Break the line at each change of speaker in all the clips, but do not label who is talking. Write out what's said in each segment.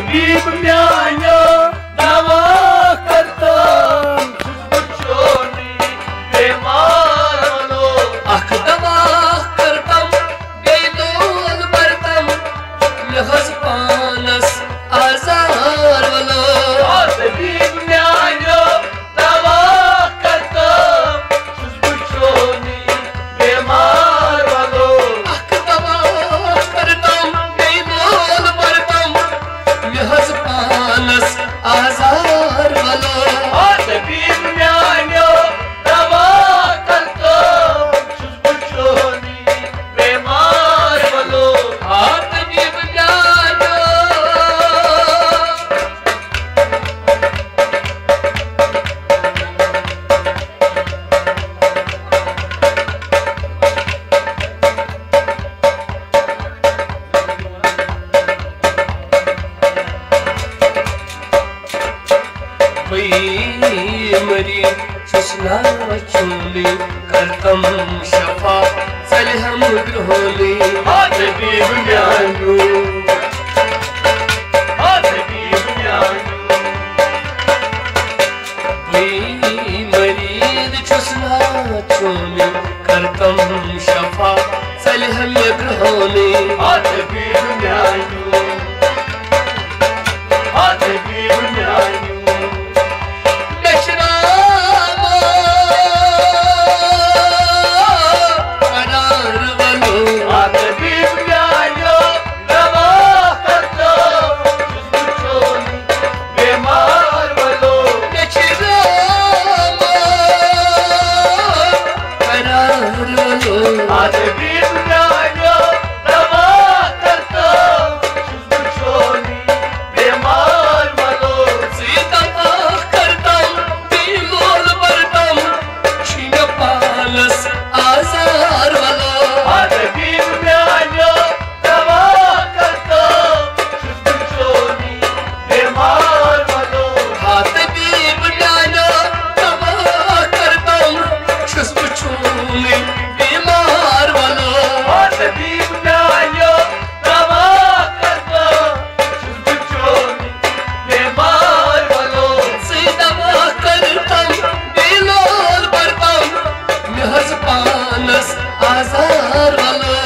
तबीब म्यानो दवा करतम बुचोनी बेमार वलो
अख दवा करतम बेदोल बरतम लहज पानस आजार वलो
तबीब म्यानो दवा करतम बुचोनी बेमार वलो
अख दवा करतम बेदोल बरतम लहज पानस आजार वलो
तबीब म्यानो दवा करतम बुचोनी बेमार वलो
तबीब म्यानो मरी सुसना चूली करतम शफा सलहम ग्रहोली
तबीब म्यानो तबीब म्यानो
मरीद सुसना चूली करतम शफा सलहम ग्रहोली
तबीब म्यानो तबीब म्यानो तबीब म्यानो दवा करतम बुचोनी बेमार वलो तबीब म्यानो दवा करतम बुचोनी बेमार वलो
आजार वलो
तबीब म्यानो दवा करतम बुचोनी बेमार वलो
तबीब म्यानो दवा करतम छुस्बुचूली बीमार वलो
तबीब म्यानो दवा करतम बुचोनी बेमार वलो
दवा करतम बेलोल बरतम महज पानस आजार वलो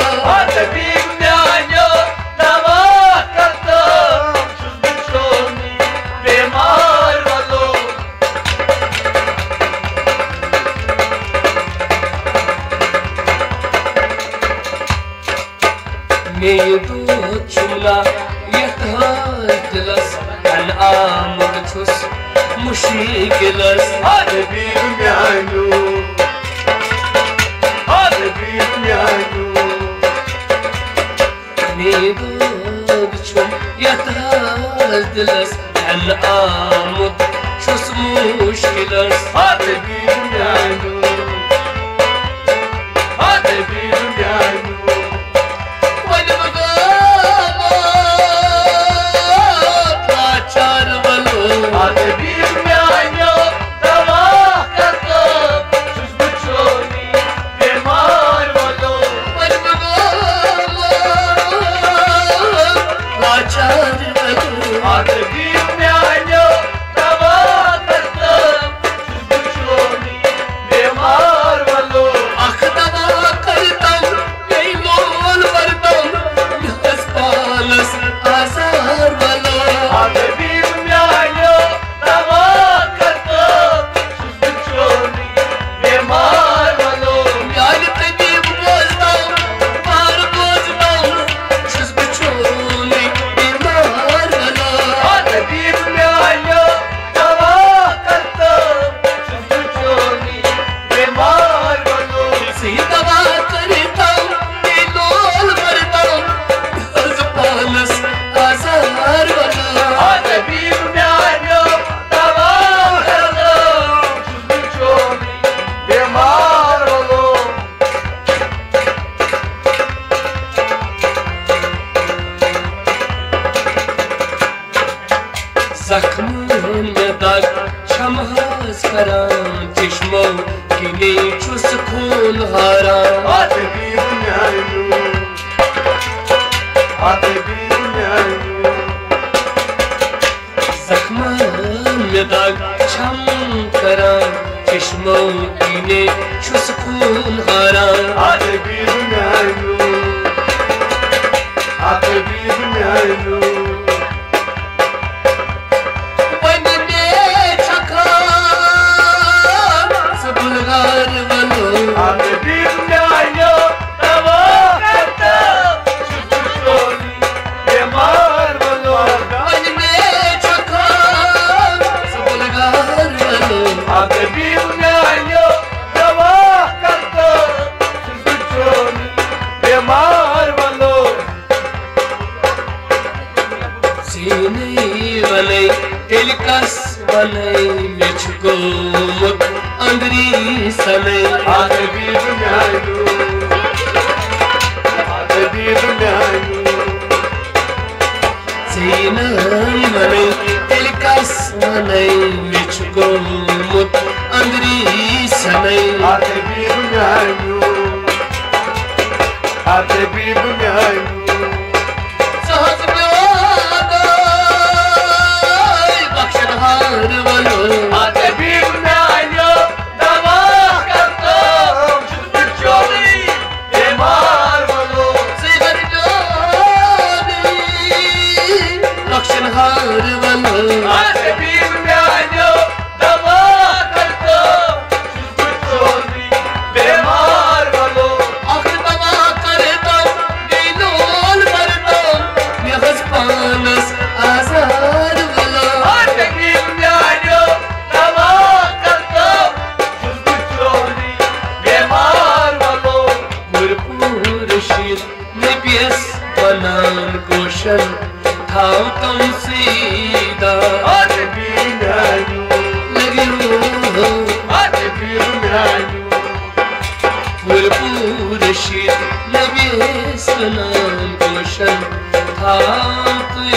तबीब म्यानो दवा करतम बुचोनी बेमार वलो
मेदू चुला यथार दिलस अन आमुक छुस मुशीगिलस
तबीब म्यानो तबीब म्यानो
मेदू चुल यथार दिलस अन आमुक छुस मुशीगिलस
तबीब म्यानो तबीब म्यानो तबीब म्यानो दवा करतम बुचोनी बेमार वलो तबीब म्यानो दवा करतम बुचोनी बेमार वलो
अख दवा करतम बेलोल बरतम महज पानस आजार वलो
तबीब म्यानो दवा करतम बुचोनी बेमार वलो
यानी तबीब बोलतम बार बोलतम छुस्बुचूली बीमार वलो
तबीब म्यानो दवा करतम बुचोनी बेमार वलो
दवा करतम बेलोल बरतम महज पानस आजार वलो
तबीब म्यानो दवा करतम बुचोनी बेमार वलो
जख्म में दाग छमहस करां चश्मो किने चुस खून हारा
तबीब म्यानो तबीब म्यानो mianu
Vanne chakha sabulgar valo
Habibim mianu tava karta Chuchoni bemar valo
Vanne chakha sabulgar valo
Habibim mianu tava karta Chuchoni bemar valo
Sinai vanai telkas vanai mechko mut andri sanai
Habibim mianu Habibim mianu
Sinai vanai telkas vanai mechko mut andri sanai
Habibim mianu Habibim mianu
Sahas byaday bakshan har valo
Habibim mianu tava karta Chuchoni bemar valo
Sigar jani bakshan har valo
Habibim mianu tava karta Chuchoni bemar valo
आखिर दवा करता दिलोल भरता मेहस पानस आजार वाला
Habibim mianu tava karta Chuchoni bemar valo
Gurpurab शीर में पियस बनान Gaussian थाव तुम सीधा
Habibim mianu
लगी रो
Habibim mianu
गुरपुर शीर में पियस बनान गोशन थाव तुम